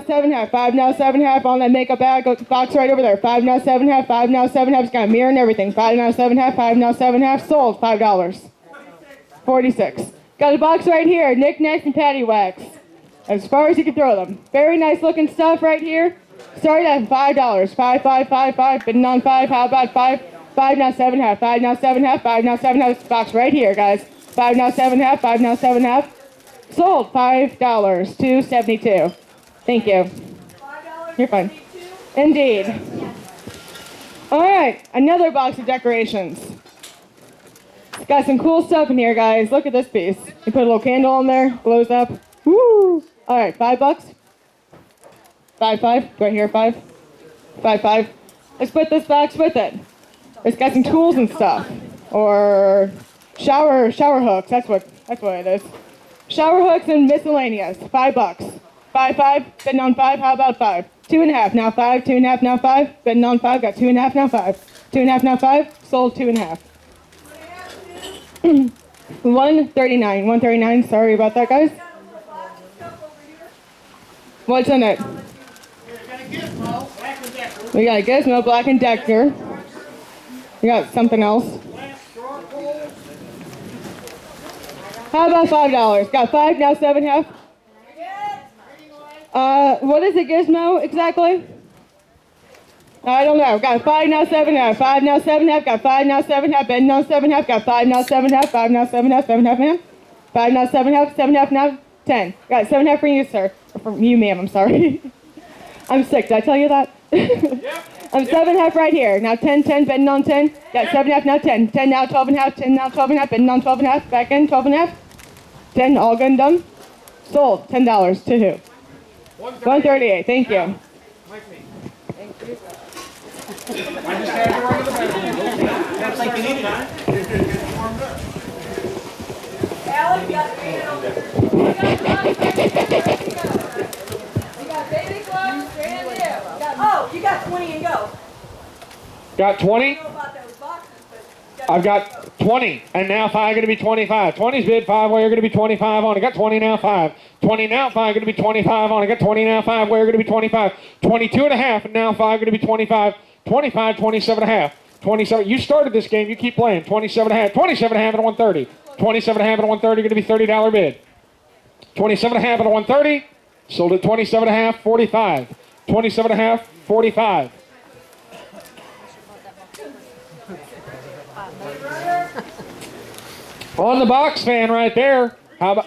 7.5, 5 now 7.5 on that makeup bag, box right over there. 5 now 7.5, 5 now 7.5. It's got a mirror and everything. 5 now 7.5, 5 now 7.5. Sold, $5. 46. Got a box right here, knickknacks and patty wax. As far as you can throw them. Very nice looking stuff right here. Started at $5. 5, 5, 5, 5. Bidding on 5. How about 5? 5 now 7.5, 5 now 7.5, 5 now 7.5. This box right here, guys. 5 now 7.5, 5 now 7.5. Sold, $5, $2.72. Thank you. You're fine. Indeed. All right, another box of decorations. It's got some cool stuff in here, guys. Look at this piece. You put a little candle in there, glows up. Woo! All right, $5. 5, 5. Right here, 5. 5, 5. Let's put this box with it. It's got some tools and stuff, or shower hooks. That's what it is. Shower hooks and miscellaneous. $5. 5, 5. Bidding on 5. How about 5? 2.5 now 5. 2.5 now 5. Bidding on 5. Got 2.5 now 5. 2.5 now 5. Sold 2.5. 139. 139. Sorry about that, guys. What's in it? We got a Gizmo, Black and Decker. We got something else. How about $5? Got 5 now 7.5. What is a Gizmo exactly? I don't know. Got 5 now 7.5. 5 now 7.5. Got 5 now 7.5. Bidding on 7.5. Got 5 now 7.5. 5 now 7.5. 7.5 now. 5 now 7.5. 7.5 now 10. Got 7.5 for you, sir. Or for you, ma'am. I'm sorry. I'm sick. Did I tell you that? I'm 7.5 right here. Now 10, 10. Bidding on 10. Got 7.5 now 10. 10 now 12.5. 10 now 12.5. Bidding on 12.5. Back in 12.5. 10. All good and done. Sold. $10 to who? 138. Thank you. Thank you. I just had to run to the bathroom. That's like you needed it. Alex, you got baby clothes, brand new. Oh, you got 20 and go. Got 20? I don't know about those boxes, but I've got 20, and now 5 going to be 25. 20's bid, 5 where you're going to be 25 on it. Got 20 now, 5. 20 now, 5 going to be 25 on it. Got 20 now, 5 where you're going to be 25. 22.5, and now 5 going to be 25. 25, 27.5. 27. You started this game. You keep playing. 27.5. 27.5 at a 130. 27.5 at a 130 going to be $30 bid. 27.5 at a 130. Sold at 27.5, 45. 27.5, 45. On the box fan right there. How about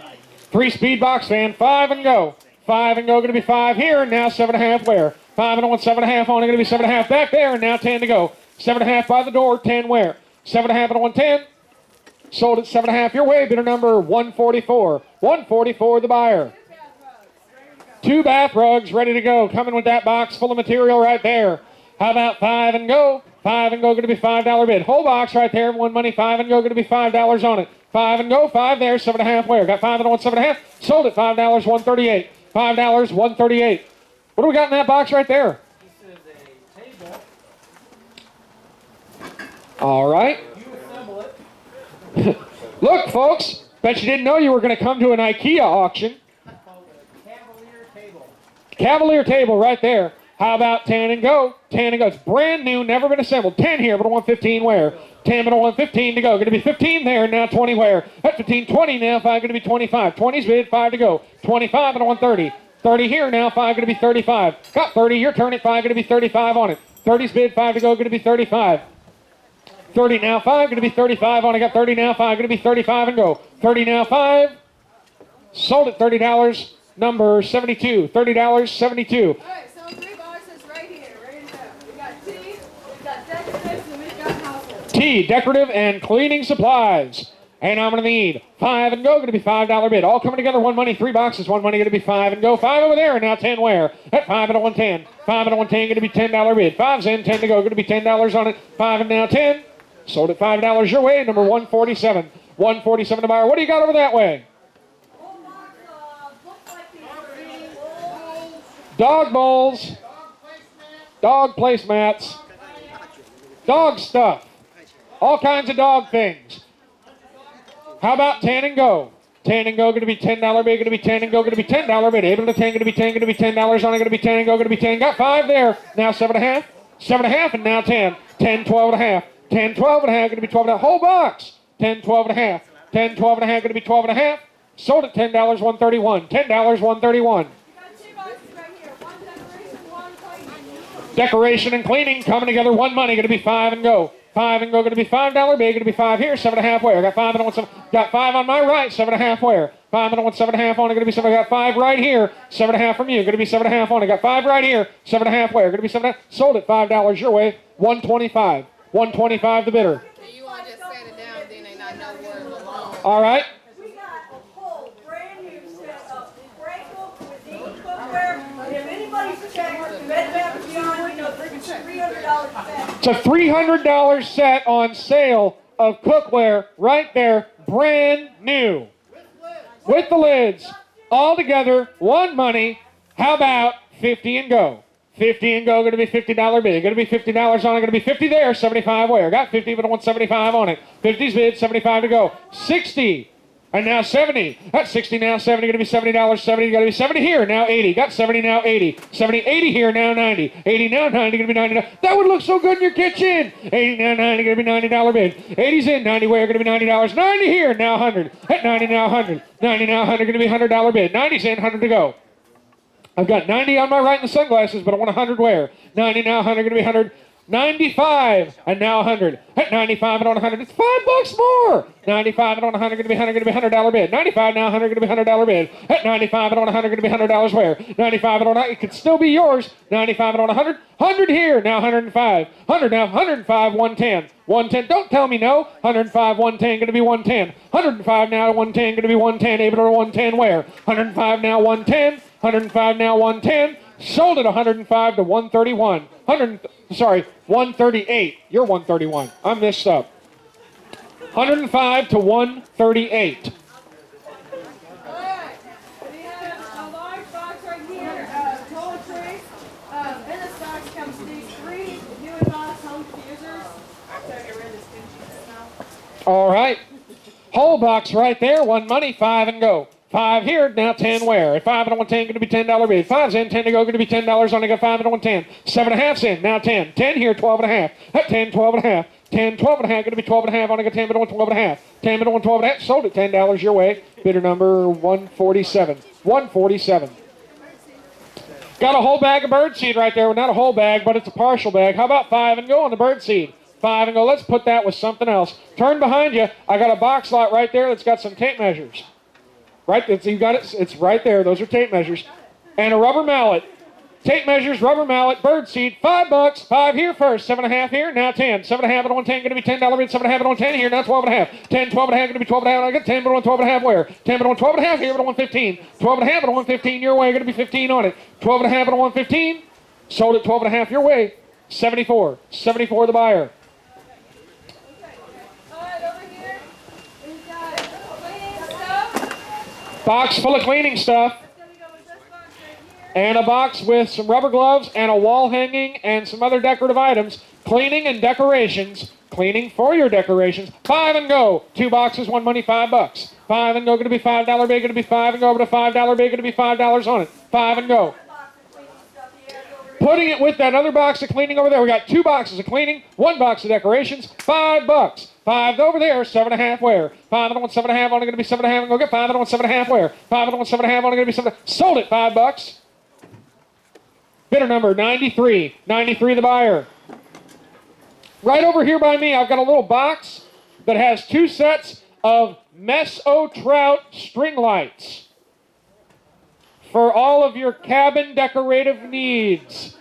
3-speed box fan? 5 and go. 5 and go. Going to be 5 here. And now 7.5 where? 5 and a 1, 7.5 on. Going to be 7.5 back there. And now 10 to go. 7.5 by the door. 10 where? 7.5 and a 110. Sold at 7.5 your way. Bidder number 144. 144 the buyer. 2 bath rugs ready to go. Coming with that box full of material right there. How about 5 and go? 5 and go going to be $5 bid. Whole box right there. One money. 5 and go going to be $5 on it. 5 and go. 5 there. 7.5 where? Got 5 and a 1, 7.5. Sold at $5, 138. $5, 138. What do we got in that box right there? This is a table. All right. You assemble it. Look, folks. Bet you didn't know you were going to come to an IKEA auction. Called a Cavalier table. Cavalier table right there. How about 10 and go? 10 and go. It's brand new, never been assembled. 10 here, but a 115 where? 10 but a 115 to go. Going to be 15 there, now 20 where? At 15, 20 now, 5 going to be 25. 20's bid, 5 to go. 25 and a 130. 30 here now, 5 going to be 35. Got 30, your turn at 5 going to be 35 on it. 30's bid, 5 to go, going to be 35. 30 now, 5 going to be 35 on it. Got 30 now, 5 going to be 35 and go. 30 now, 5. Sold at $30, number 72. $30, 72. all right, so 3 boxes right here, ready to go. We got tea, we got decorative, and we got household. Tea, decorative, and cleaning supplies. And I'm going to need 5 and go, going to be $5 bid. All coming together, one money, 3 boxes, one money, going to be 5 and go. 5 over there, and now 10 where? At 5 and a 110. 5 and a 110, going to be $10 bid. 5's in, 10 to go, going to be $10 on it. 5 and now 10. Sold at $5 your way, number 147. 147 to buyer. What do you got over that way? Whole box of, looks like these bowls. Dog bowls. Dog placemats. Dog stuff. All kinds of dog things. How about 10 and go? 10 and go, going to be $10 bid, going to be 10 and go, going to be $10 bid. Able to 10, going to be 10, going to be $10 on it, going to be 10 and go, going to be 10. Got 5 there. Now 7.5, 7.5, and now 10. 10, 12 and a half. 10, 12 and a half, going to be 12 and a half. Whole box. 10, 12 and a half. 10, 12 and a half, going to be 12 and a half. Sold at $10, 131. $10, 131. You got 2 boxes right here. 1 decoration, 1 cleaning. Decoration and cleaning coming together. 1 money, going to be 5 and go. 5 and go, going to be $5 bid, going to be 5 here, 7.5 where. Got 5 and 1, 7. Got 5 on my right, 7.5 where. 5 and 1, 7.5 on it, going to be 7. Got 5 right here, 7.5 from you, going to be 7.5 on it. Got 5 right here, 7.5 where. Going to be 7.5. Sold at $5 your way, 125. 125 the bidder. Do you want to just set it down, then they not know where it belongs? All right. We got a whole brand new set of Frankel cuisine cookware. And if anybody's checked Bed Bath & Beyond, you know, it's a $300 set. It's a $300 set on sale of cookware right there, brand new. With the lids. All together, 1 money. How about 50 and go? 50 and go, going to be $50 bid. Going to be $50 on it, going to be 50 there, 75 where. Got 50, but I want 75 on it. 50's bid, 75 to go. 60, and now 70. That's 60, now 70, going to be $70, 70, got to be 70 here, now 80. Got 70, now 80. 70, 80 here, now 90. 80, now 90, going to be $90. That would look so good in your kitchen. 80, now 90, going to be $90 bid. 80's in, 90 where, going to be $90. 90 here, now 100. At 90, now 100. 90, now 100, going to be $100 bid. 90's in, 100 to go. I've got 90 on my right in the sunglasses, but I want 100 where? 90 now, 100, going to be 100. 95, and now 100. At 95 and on 100, it's $5 more. 95 and on 100, going to be 100, going to be $100 bid. 95 now, 100, going to be $100 bid. At 95 and on 100, going to be $100 where? 95 and on 100, it could still be yours. 95 and on 100, 100 here, now 105. 100 now, 105, 110. 110, don't tell me no. 105, 110, going to be 110. 105 now, 110, going to be 110. Able to 110 where? 105 now, 110. 105 now, 110. Sold at 105 to 131. 138. You're 131. I'm messed up. 105 to 138. Alright, we have a large box right here, toiletries. In this box comes these 3 new box home diffusers. So get rid of this stinky smell. All right. Whole box right there. 1 money, 5 and go. 5 here, now 10 where? At 5 and 110, going to be $10 bid. 5's in, 10 to go, going to be $10 on it. Got 5 and 110. 7.5's in, now 10. 10 here, 12 and a half. At 10, 12 and a half. 10, 12 and a half, going to be 12 and a half on it. Got 10 and 1, 12 and a half. 10 and 1, 12 and a half. Sold at $10 your way. Bidder number 147. 147. Got a whole bag of birdseed right there. Well, not a whole bag, but it's a partial bag. How about 5 and go on the birdseed? 5 and go. Let's put that with something else. Turn behind you. I got a box lot right there that's got some tape measures. Right, you got it. It's right there. Those are tape measures, and a rubber mallet. Tape measures, rubber mallet, bird seed. $5. 5 here first. 7.5 here. Now 10. 7.5 and 110 going to be $10 bid. 7.5 and 110 here. Now 12 and a half. 10, 12 and a half going to be 12 and a half. I got 10 but 12 and a half where? 10 but 12 and a half here but 115. 12 and a half and 115 your way. Going to be 15 on it. 12 and a half and 115. Sold at 12 and a half your way. 74. 74 the buyer. Alright, over here, we've got cleaning stuff. Box full of cleaning stuff. That's going to go with this box right here. And a box with some rubber gloves and a wall hanging and some other decorative items. Cleaning and decorations. Cleaning for your decorations. 5 and go. 2 boxes, 1 money, $5. 5 and go, going to be $5 bid, going to be 5 and go, over to $5 bid, going to be $5 on it. 5 and go. Putting it with that other box of cleaning over there. We got 2 boxes of cleaning, 1 box of decorations, $5. 5 over there, 7.5 where? 5 and I want 7.5 on it, going to be 7.5 and go get 5 and I want 7.5 where? 5 and I want 7.5 on it, going to be 7. Sold it, $5. Bidder number 93. 93 the buyer. Right over here by me, I've got a little box that has 2 sets of Meso Trout string lights for all of your cabin decorative needs.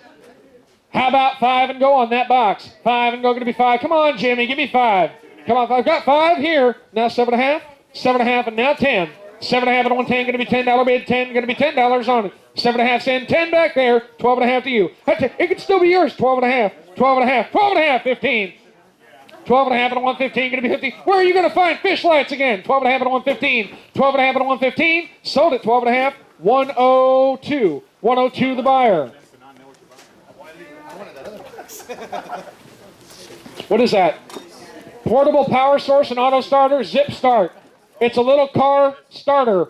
How about 5 and go on that box? 5 and go, going to be 5. Come on, Jimmy, give me 5. Come on, I've got 5 here. Now 7.5, 7.5, and now 10. 7.5 and 110, going to be $10 bid. 10, going to be $10 on it. 7.5 cent, 10 back there. 12.5 to you. It could still be yours. 12.5, 12.5, 12.5, 15. 12.5 and a 115, going to be 50. Where are you going to find fish lights again? 12.5 and a 115. 12.5 and a 115. Sold it 12.5. 102. 102 the buyer. What is that? Portable power source and auto starter, zip start. It's a little car starter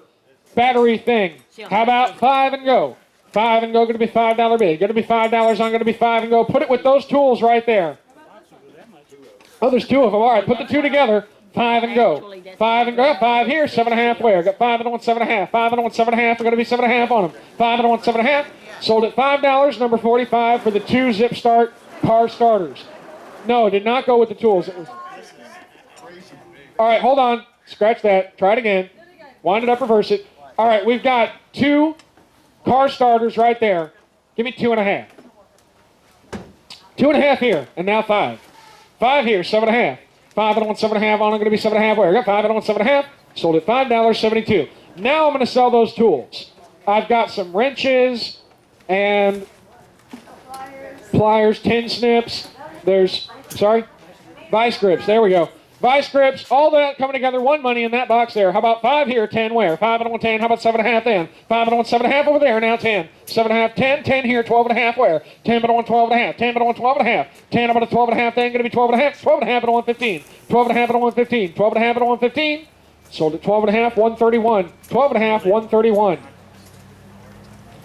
battery thing. How about 5 and go? 5 and go, going to be $5 bid. Going to be $5, I'm going to be 5 and go. Put it with those tools right there. Oh, there's 2 of them. All right, put the 2 together. 5 and go. 5 and go. 5 here, 7.5 where? Got 5 and 1, 7.5. 5 and 1, 7.5. We're going to be 7.5 on them. 5 and 1, 7.5. Sold at $5, number 45 for the 2 Zip Start car starters. No, it did not go with the tools. It was... All right, hold on. Scratch that. Try it again. Wind it up, reverse it. All right, we've got 2 car starters right there. Give me 2.5. 2.5 here, and now 5. 5 here, 7.5. 5 and 1, 7.5 on. I'm going to be 7.5 where? I got 5 and 1, 7.5. Sold at $5.72. Now I'm going to sell those tools. I've got some wrenches and pliers, tin snips. There's, sorry, vice grips. There we go. Vice grips, all that coming together, 1 money in that box there. How about 5 here, 10 where? 5 and 1, 10. How about 7.5 then? 5 and 1, 7.5 over there, now 10. 7.5, 10, 10 here, 12.5 where? 10 and 1, 12.5. 10 and 1, 12.5. 10 about a 12.5 then, going to be 12.5. 12.5 and 1, 15. 12.5 and 1, 15. 12.5 and 1, 15. Sold at 12.5, 131. 12.5, 131.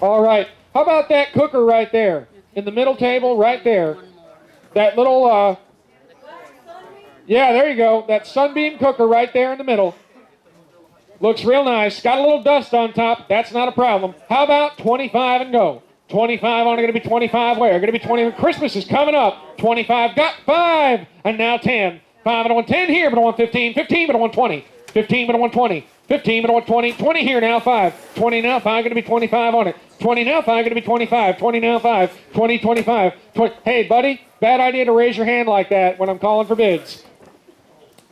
All right. How about that cooker right there? In the middle table, right there. That little, yeah, there you go. That Sunbeam cooker right there in the middle. Looks real nice. Got a little dust on top. That's not a problem. How about 25 and go? 25 on it. Going to be 25 where? Going to be 20. Christmas is coming up. 25. Got 5. And now 10. 5 and a 1. 10 here, but a 1, 15. 15 but a 1, 20. 15 but a 1, 20. 15 but a 1, 20. 20 here now 5. 20 now 5. Going to be 25 on it. 20 now 5. Going to be 25. 20 now 5. 20, 25. 20. Hey, buddy, bad idea to raise your hand like that when I'm calling for bids.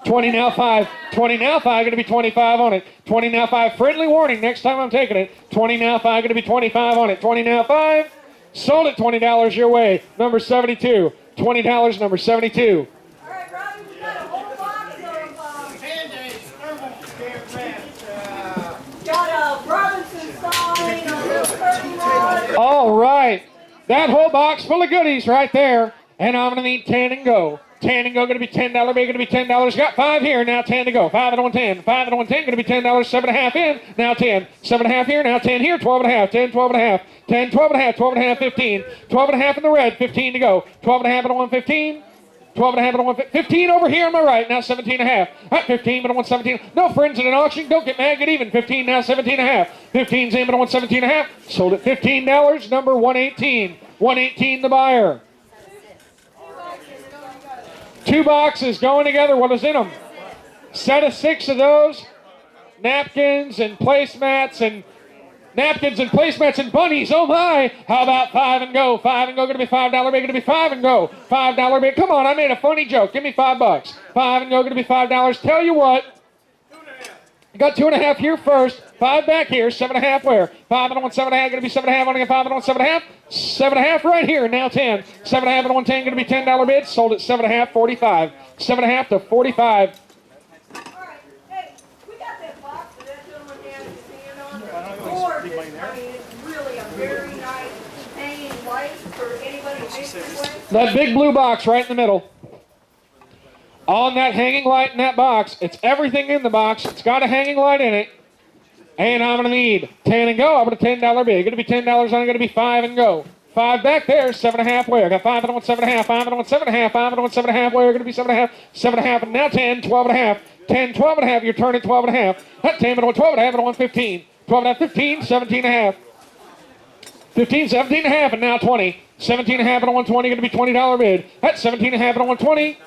20 now 5. 20 now 5. Going to be 25 on it. 20 now 5. Friendly warning next time I'm taking it. 20 now 5. Going to be 25 on it. 20 now 5. Sold at $20 your way. Number 72. $20, number 72. All right, Robbie, we got a whole box of, got a Robinson sign, a little curtain rod. All right. That whole box full of goodies right there. And I'm going to need 10 and go. 10 and go, going to be $10, going to be $10. Got 5 here, now 10 to go. 5 and 1, 10. 5 and 1, 10, going to be $10. 7.5 in, now 10. 7.5 here, now 10 here. 12.5, 10, 12.5. 10, 12.5, 12.5, 15. 12.5 in the red, 15 to go. 12.5 and 1, 15. 12.5 and 1, 15 over here on my right, now 17.5. 15 but a 1, 17. No friends at an auction, don't get mad, get even. 15 now 17.5. 15's in but a 1, 17.5. Sold at $15, number 118. 118 the buyer. 2 boxes going together. What is in them? Set of 6 of those. Napkins and placemats and bunnies. Oh my! How about 5 and go? 5 and go. Going to be $5 bid. Going to be 5 and go. $5 bid. Come on! I made a funny joke. Give me $5. 5 and go. Going to be $5. Tell you what. You got 2.5 here first. 5 back here. 7.5 where? 5 and 1, 7.5. Going to be 7.5. Only 5 and 1, 7.5. 7.5 right here. Now 10. 7.5 and 1, 10. Going to be $10 bid. Sold at 7.5, 45. 7.5 to 45. All right, hey, we got that box that gentleman has his hand on. Gorgeous. I mean, it's really a very nice hanging light for anybody who makes it with. That big blue box right in the middle. On that hanging light in that box, it's everything in the box. It's got a hanging light in it. And I'm going to need 10 and go. I'm going to $10 bid. Going to be $10. I'm going to be 5 and go. 5 back there, 7.5 where? I got 5 and 1, 7.5. 5 and 1, 7.5. 5 and 1, 7.5 where? Going to be 7.5. 7.5 and now 10, 12.5. 10, 12.5. Your turn at 12.5. That 10 and 1, 12.5 and 1, 15. 12.5, 15, 17.5. 15, 17.5 and now 20. 17.5 and a 120. Going to be $20 bid. That's 17.5 and a 120.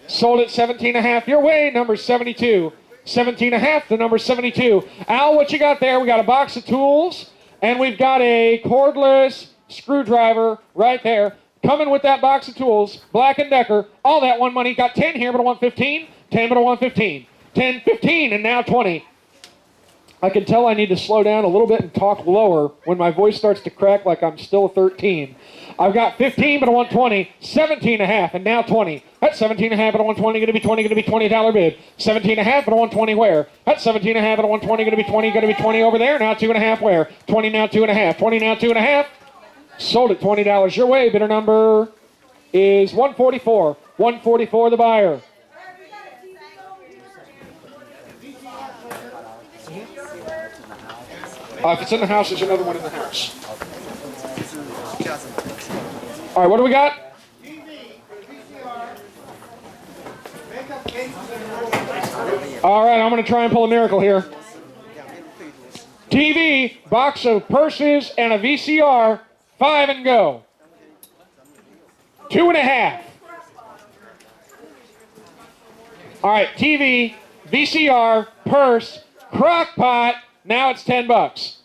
Sold at 17.5 your way, number 72. 17.5 to number 72. Al, what you got there? We got a box of tools, and we've got a cordless screwdriver right there. Coming with that box of tools, Black & Decker, all that 1 money. Got 10 here, but a 115. 10, but a 115. 10, 15, and now 20. I can tell I need to slow down a little bit and talk lower when my voice starts to crack like I'm still a 13. I've got 15 but a 120, 17.5, and now 20. That's 17.5 but a 120, going to be 20, going to be $20 bid. 17.5 but a 120 where? That's 17.5 but a 120, going to be 20, going to be 20 over there. Now 2.5 where? 20 now 2.5, 20 now 2.5. Sold at $20 your way. Bidder number is 144. 144 the buyer. If it's in the house, there's another one in the house. All right, what do we got? All right, I'm going to try and pull a miracle here. TV, box of purses, and a VCR, 5 and go. 2.5. All right, TV, VCR, purse, crock pot. Now it's $10.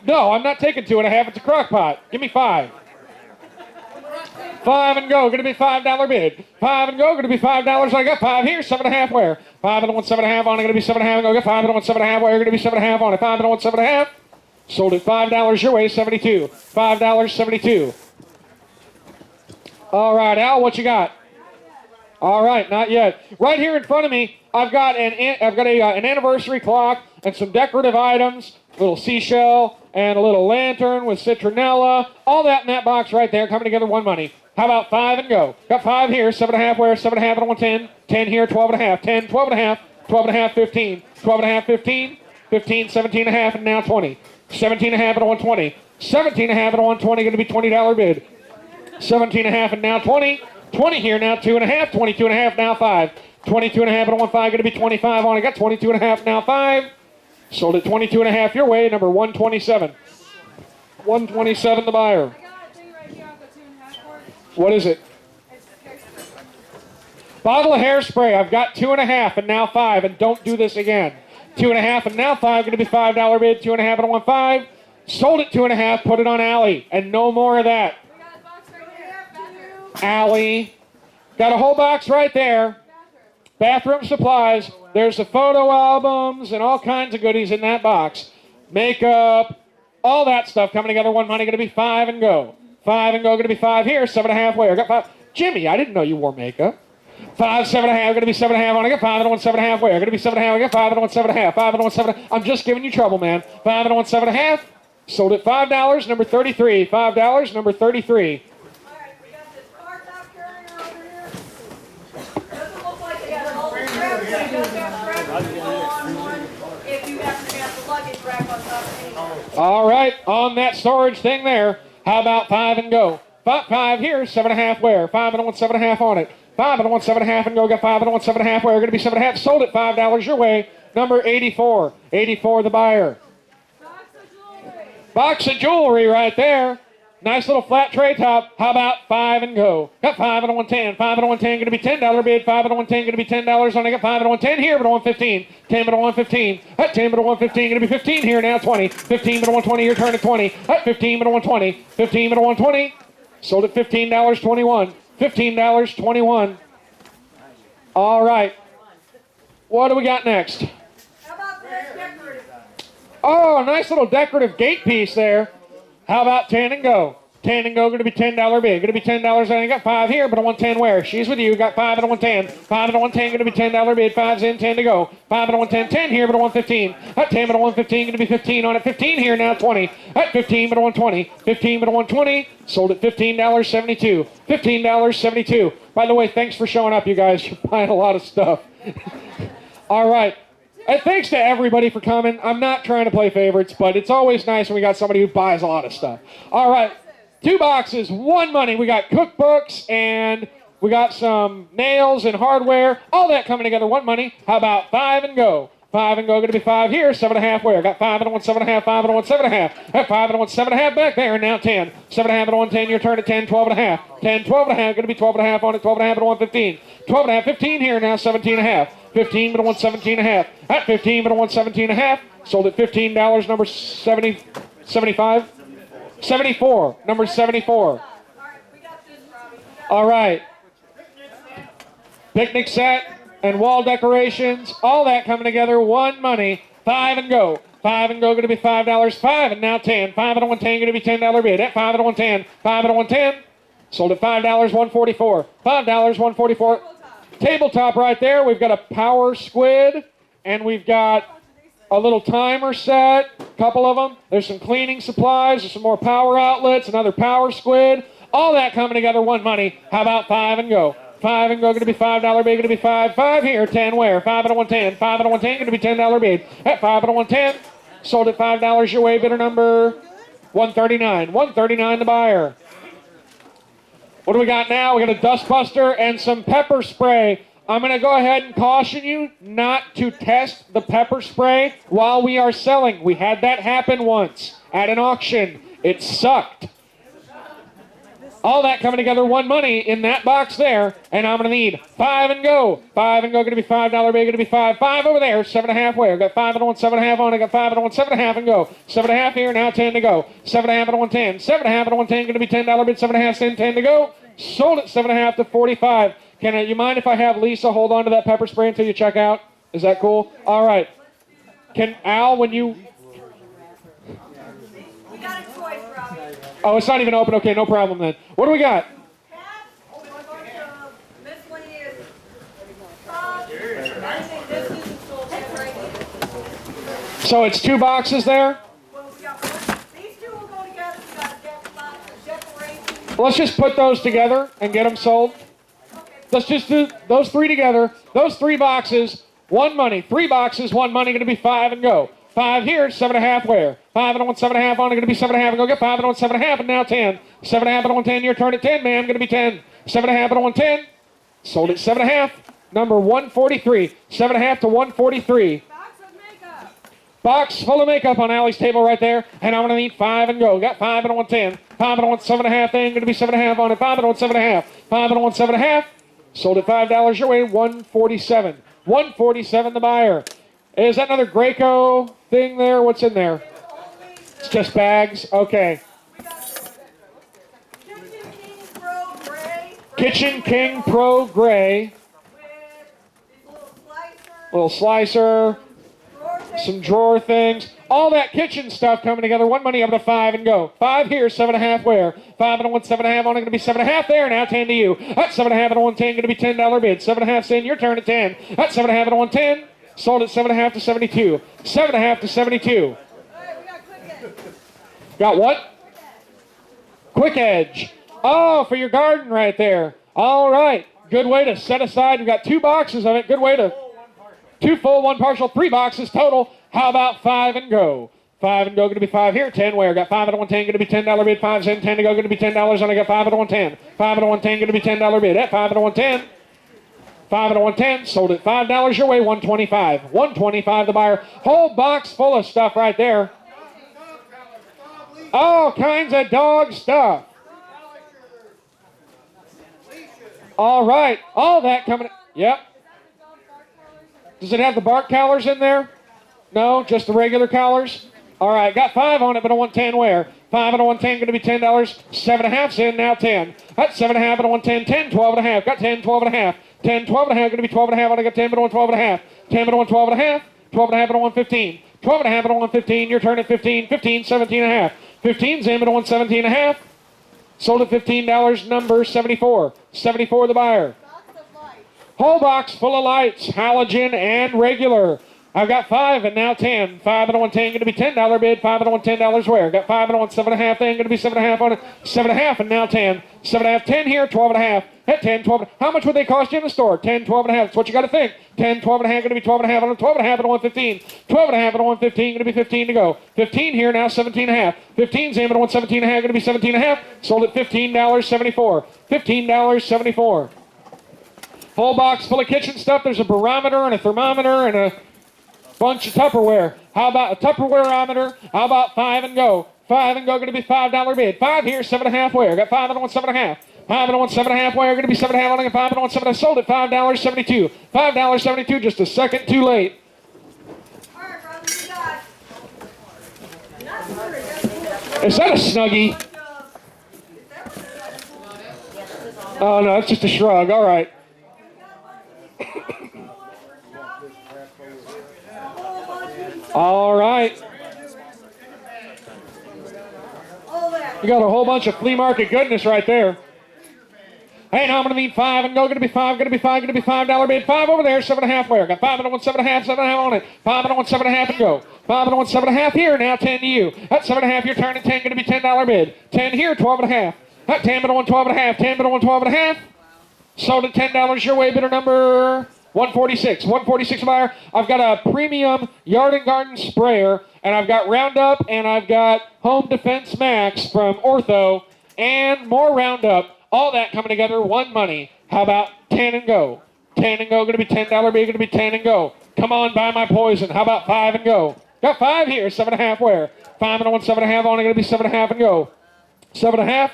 No, I'm not taking 2.5. It's a crock pot. Give me 5. 5 and go. Going to be $5 bid. 5 and go. Going to be $5. I got 5 here. 7.5 where? 5 and 1, 7.5 on it. Going to be 7.5. Go get 5 and 1, 7.5 where? Going to be 7.5 on it. 5 and 1, 7.5. Sold at $5 your way. 72. $5. 72. All right, Al, what you got? All right, not yet. Right here in front of me, I've got an anniversary clock and some decorative items, a little seashell and a little lantern with citronella, all that in that box right there, coming together one money. How about 5 and go? Got 5 here, 7.5 where? 7.5 and 1, 10. 10 here, 12.5. 10, 12.5, 12.5, 15. 12.5, 15. 15, 17.5, and now 20. 17.5 and a 120. 17.5 and a 120, going to be $20 bid. 17.5 and now 20. 20 here, now 2.5. 22.5, now 5. 22.5 and a 1.5, going to be 25 on it. Got 22.5, now 5. Sold at 22.5 your way, number 127. 127 the buyer. I got a thing right here on the 2.5 for. What is it? It's hairspray. Bottle of hairspray. I've got 2.5 and now 5, and don't do this again. 2.5 and now 5, going to be $5 bid. 2.5 and a 1.5. Sold at 2.5, put it on Allie, and no more of that. We got a box right here. Bathroom. Allie. Got a whole box right there. Bathroom supplies. There's the photo albums and all kinds of goodies in that box. Makeup, all that stuff coming together. One money, going to be 5 and go. 5 and go, going to be 5 here. 7.5 where? Got 5. Jimmy, I didn't know you wore makeup. 5, 7.5, going to be 7.5 on. I got 5 and a 1, 7.5 where? Going to be 7.5. I got 5 and a 1, 7.5. 5 and a 1, 7.5. I'm just giving you trouble, man. 5 and a 1, 7.5. Sold at $5, number 33. $5, number 33. All right, we got this car top carrier over here. Doesn't look like they got an old strap, but it does have straps on one if you happen to have the luggage rack on top of it. All right, on that storage thing there, how about 5 and go? 5 here, 7.5 where? 5 and a 1, 7.5 on it. 5 and a 1, 7.5 and go. Got 5 and a 1, 7.5 where? Going to be 7.5. Sold at $5 your way. Number 84. 84 the buyer. Box of jewelry. Box of jewelry right there. Nice little flat tray top. How about 5 and go? Got 5 and a 110. 5 and a 110 going to be $10 bid. 5 and a 110 going to be $10 on it. Got 5 and a 110 here, but a 115. 10 but a 115. At 10 but a 115 going to be 15 here now 20. 15 but a 120. Your turn at 20. At 15 but a 120. 15 but a 120. Sold at $15.21. $15.21. All right. What do we got next? How about this decorative? Oh, a nice little decorative gate piece there. How about 10 and go? 10 and go, going to be $10 bid. Going to be $10. I got 5 here, but a 110 where? She's with you. Got 5 and a 110. 5 and a 110, going to be $10 bid. 5's in, 10 to go. 5 and a 110, 10 here, but a 115. At 10 but a 115, going to be 15 on it. 15 here, now 20. At 15 but a 120. 15 but a 120. Sold at $15.72. $15.72. By the way, thanks for showing up, you guys. You're buying a lot of stuff. All right. And thanks to everybody for coming. I'm not trying to play favorites, but it's always nice when we got somebody who buys a lot of stuff. All right, 2 boxes, 1 money. We got cookbooks and we got some nails and hardware. All that coming together, 1 money. How about 5 and go? 5 and go, going to be 5 here, 7.5 where? Got 5 and a 1, 7.5, 5 and a 1, 7.5. At 5 and a 1, 7.5 back there, and now 10. 7.5 and a 110, your turn at 10, 12.5. 10, 12.5, going to be 12.5 on it, 12.5 and a 115. 12.5, 15 here, now 17.5. 15 but a 1, 17.5. At 15 but a 1, 17.5. Sold at $15, number 70, 75? 74, number 74. All right, we got this, Robbie. All right. Picnic set and wall decorations, all that coming together, 1 money. 5 and go. 5 and go, going to be $5. 5 and now 10. 5 and a 110, going to be $10 bid. At 5 and a 110. 5 and a 110. Sold at $5, 144. $5, 144. Tabletop right there. We've got a power squid, and we've got a little timer set, a couple of them. There's some cleaning supplies, there's some more power outlets, another power squid. All that coming together, 1 money. How about 5 and go? 5 and go, going to be $5 bid, going to be 5. 5 here, 10 where? 5 and a 110. 5 and a 110, going to be $10 bid. At 5 and a 110. Sold at $5 your way. Bidder number 139. 139 the buyer. What do we got now? We got a dust buster and some pepper spray. I'm going to go ahead and caution you not to test the pepper spray while we are selling. We had that happen once at an auction. It sucked. All that coming together, one money in that box there, and I'm going to need 5 and go. 5 and go, going to be $5 bid, going to be 5. 5 over there, 7.5 where? Got 5 and a 1, 7.5 on it, got 5 and a 1, 7.5 and go. 7.5 here, now 10 to go. 7.5 and a 1, 10. 7.5 and a 1, 10, going to be $10 bid, 7.5, 10 to go. Sold at 7.5 to 45. You mind if I have Lisa hold on to that pepper spray until you check out? Is that cool? All right. Can Al, when you... We got a choice, Robbie. Oh, it's not even open. Okay, no problem then. What do we got? Miscellaneous stuff. This isn't sold yet right here. So it's 2 boxes there? Well, we got one. These two will go together. We got decoration. Let's just put those together and get them sold. Let's just do those 3 together. Those 3 boxes, 1 money. 3 boxes, 1 money, going to be 5 and go. 5 here, 7.5 where? 5 and a 1, 7.5 on it, going to be 7.5 and go get 5 and a 1, 7.5 and now 10. 7.5 and a 1, 10, your turn at 10, ma'am, going to be 10. 7.5 and a 1, 10. Sold at 7.5. Number 143. 7.5 to 143. Box of makeup. Box full of makeup on Allie's table right there. And I'm going to need 5 and go. Got 5 and a 1, 10. 5 and a 1, 7.5 thing, going to be 7.5 on it. 5 and a 1, 7.5. 5 and a 1, 7.5. Sold at $5 your way, 147. 147 the buyer. Is that another Graco thing there? What's in there? It's just bags. Okay. We got Kitchen King Pro Gray. Kitchen King Pro Gray. With these little slicers. Little slicer. Drawer things. Some drawer things. All that kitchen stuff coming together. 1 money up to 5 and go. 5 here, 7.5 where? 5 and a 1, 7.5 on it, going to be 7.5 there. Now 10 to you. That's 7.5 and a 1, 10, going to be $10 bid. 7.5 cent, your turn at 10. That's 7.5 and a 1, 10. Sold at 7.5 to 72. 7.5 to 72. All right, we got quick edge. Got what? Quick Edge. Oh, for your garden right there. All right. Good way to set aside. We've got 2 boxes of it. Good way to... 2 full, 1 partial, 3 boxes total. How about 5 and go? 5 and go, going to be 5 here. 10 where? Got 5 and a 1, 10, going to be $10 bid. 5 cent, 10 to go, going to be $10 on. I got 5 and a 1, 10. 5 and a 1, 10, going to be $10 bid. At 5 and a 1, 10. 5 and a 1, 10. Sold at $5 your way, 125. 125 the buyer. Whole box full of stuff right there. All kinds of dog stuff. All right. All that coming. Yep. Does it have the bark collars in there? No, just the regular collars? All right, got 5 on it, but I want 10 where? 5 and a 1, 10, going to be $10. 7.5's in, now 10. That's 7.5 and a 1, 10, 10, 12 and a half. Got 10, 12 and a half. 10, 12 and a half, going to be 12 and a half. I got 10 and a 1, 12 and a half. 10 and a 1, 12 and a half. 12 and a half and a 1, 15. 12 and a half and a 1, 15. Your turn at 15. 15, 17 and a half. 15's in, and a 1, 17 and a half. Sold at $15, number 74. 74 the buyer. Whole box full of lights, halogen and regular. I've got 5 and now 10. 5 and a 1, 10, going to be $10 bid. 5 and a 1, $10 where? Got 5 and a 1, 7.5 thing, going to be 7.5 on it. 7.5 and now 10. 7.5, 10 here, 12 and a half. At 10, 12. How much would they cost you in the store? 10, 12 and a half. That's what you got to think. 10, 12 and a half, going to be 12 and a half on it. 12 and a half and a 115. 12 and a half and a 115, going to be 15 to go. 15 here, now 17 and a half. 15's in and a 117 and a half, going to be 17 and a half. Sold at $15.74. $15.74. Full box full of kitchen stuff. There's a barometer and a thermometer and a bunch of Tupperware. How about a Tupperwareometer? How about 5 and go? 5 and go, going to be $5 bid. 5 here, 7.5 where? Got 5 and a 1, 7.5. 5 and a 1, 7.5 where? Going to be 7.5 on it. 5 and a 1, 7.5. Sold at $5.72. $5.72, just a second too late. All right, brother, you got. Is that a Snuggie? Oh, no, it's just a shrug. All right. All right. You got a whole bunch of flea market goodness right there. Hey, now I'm going to need 5 and go. Going to be 5, going to be 5, going to be $5 bid. 5 over there, 7.5 where? Got 5 and a 1, 7.5, 7.5 on it. 5 and a 1, 7.5 and go. 5 and a 1, 7.5 here, now 10 to you. That's 7.5, your turn at 10, going to be $10 bid. 10 here, 12 and a half. That 10 and a 1, 12 and a half. 10 and a 1, 12 and a half. Sold at $10 your way, bidder number 146. 146 buyer. I've got a premium yard and garden sprayer, and I've got Roundup, and I've got Home Defense Max from Ortho, and more Roundup. All that coming together, one money. How about 10 and go? 10 and go, going to be $10 bid, going to be 10 and go. Come on, buy my poison. How about 5 and go? Got 5 here, 7.5 where? 5 and 1, 7.5 only going to be 7.5 and go. 7.5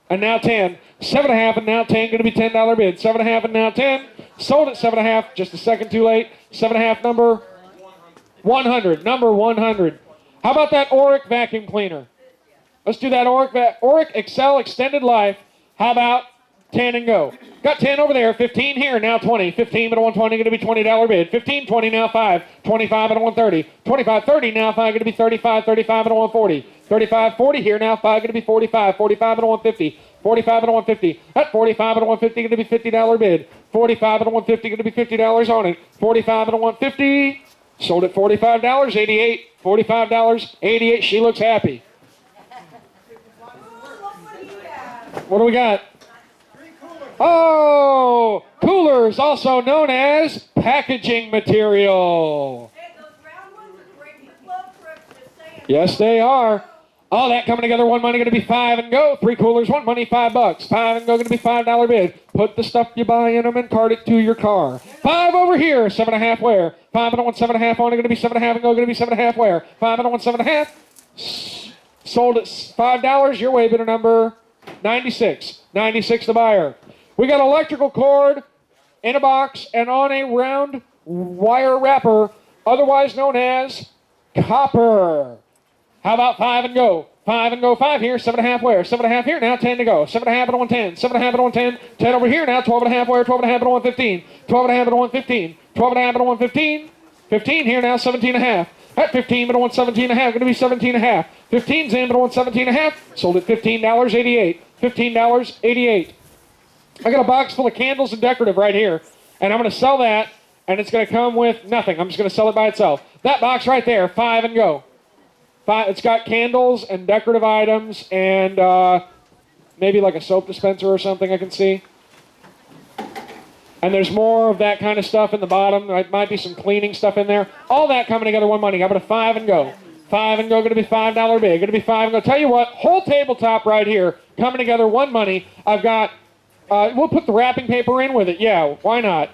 and now 10. 7.5 and now 10, going to be $10 bid. 7.5 and now 10. Sold at 7.5, just a second too late. 7.5 number 100. Number 100. How about that Oric vacuum cleaner? Let's do that Oric Excel Extended Life. How about 10 and go? Got 10 over there, 15 here, now 20. 15 at a 120, going to be $20 bid. 15, 20, now 5. 25 at a 130. 25, 30, now 5, going to be 35. 35 at a 140. 35, 40 here, now 5, going to be 45. 45 at a 150. 45 at a 150. At 45 at a 150, going to be $50 bid. 45 at a 150, going to be $50 on it. 45 at a 150. Sold at $45, 88. $45, 88. She looks happy. What do we got? Oh, coolers, also known as packaging material. Hey, those round ones are great for club trips, just saying. Yes, they are. All that coming together, one money going to be 5 and go. 3 coolers, one money, $5. 5 and go going to be $5 bid. Put the stuff you buy in them and cart it to your car. 5 over here, 7.5 where? 5 and a 1, 7.5 only going to be 7.5 and go going to be 7.5 where? 5 and a 1, 7.5. Sold at $5. Your way bidder number 96. 96 the buyer. We got electrical cord in a box and on a round wire wrapper, otherwise known as copper. How about 5 and go? 5 and go, 5 here, 7.5 where? 7.5 here, now 10 to go. 7.5 at a 110, 7.5 at a 110, 10 over here, now 12.5 where? 12.5 at a 115, 12.5 at a 115, 12.5 at a 115, 15 here, now 17.5. At 15 but a 117.5, going to be 17.5. 15's in but a 117.5, sold at $15.88. $15.88. I got a box full of candles and decorative right here, and I'm going to sell that, and it's going to come with nothing. I'm just going to sell it by itself. That box right there, 5 and go. 5. It's got candles and decorative items and maybe like a soap dispenser or something I can see. And there's more of that kind of stuff in the bottom. There might be some cleaning stuff in there. All that coming together one money. I'm going to 5 and go. 5 and go, going to be $5 bid. Going to be 5 and go. Tell you what, whole tabletop right here coming together one money. I've got, we'll put the wrapping paper in with it. Yeah, why not?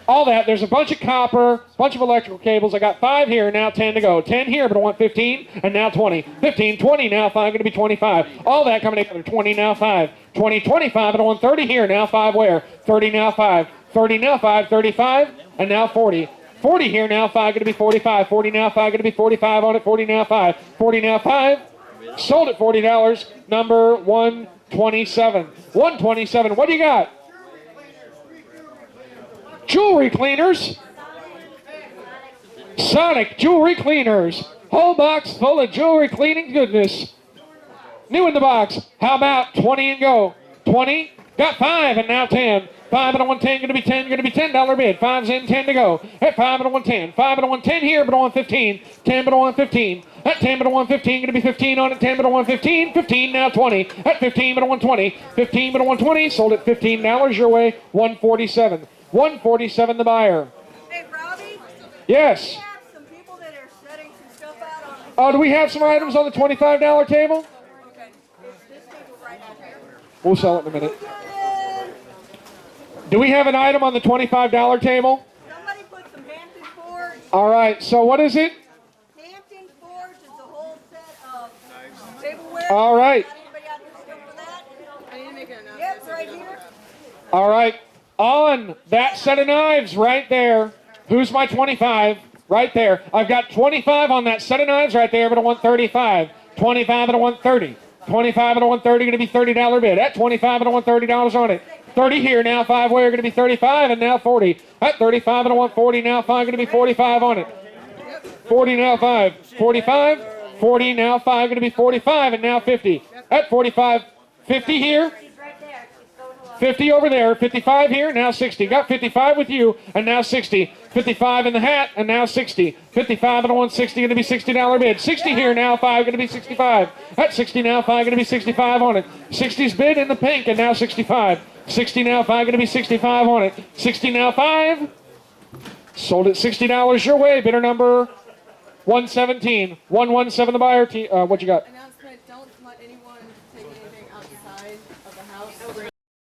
All that. There's a bunch of copper, bunch of electrical cables. I got 5 here, now 10 to go. 10 here, but I want 15, and now 20. 15, 20, now 5, going to be 25. All that coming together. 20, now 5. 20, 25, and I want 30 here, now 5 where? 30, now 5. 30, now 5. 35, and now 40. 40 here, now 5, going to be 45. 40, now 5, going to be 45 on it. 40, now 5. 40, now 5. Sold at $40. Number 127. 127. What do you got? Jewelry cleaners. Sonic jewelry cleaners. Whole box full of jewelry cleaning goodness. New in the box. How about 20 and go? 20. Got 5 and now 10. 5 and a 110, going to be 10, going to be $10 bid. 5's in, 10 to go. At 5 and a 110. 5 and a 110 here, but a 115. 10 but a 115. At 10 but a 115, going to be 15 on it. 10 but a 115. 15 now 20. At 15 but a 120. 15 but a 120. Sold at $15 your way. 147. 147 the buyer. Hey, Robbie? Yes. We have some people that are setting some stuff out on the... Oh, do we have some items on the $25 table? Okay. This table right out here. We'll sell it in a minute. Good. Do we have an item on the $25 table? Somebody put some Hampton Forge. All right, so what is it? Hampton Forge is a whole set of tableware. All right. Got anybody out there stuff for that? I need to make an announcement. Yep, it's right here. All right. On that set of knives right there. Who's my 25? Right there. I've got 25 on that set of knives right there, but a 135. 25 and a 130. 25 and a 130 going to be $30 bid. At 25 and a $130 on it. 30 here, now 5 where? Going to be 35 and now 40. At 35 and a 140, now 5 going to be 45 on it. 40 now 5. 45. 40 now 5 going to be 45 and now 50. At 45. 50 here. 50 over there, 55 here, now 60. Got 55 with you, and now 60. 55 in the hat, and now 60. 55 and a 160, going to be $60 bid. 60 here, now 5, going to be 65. At 60 now 5, going to be 65 on it. 60's bid in the pink, and now 65. 60 now 5, going to be 65 on it. 60 now 5. Sold at $60 your way. Bidder number 117. 117 the buyer. What you got? Announcement, don't let anyone take anything outside of the house.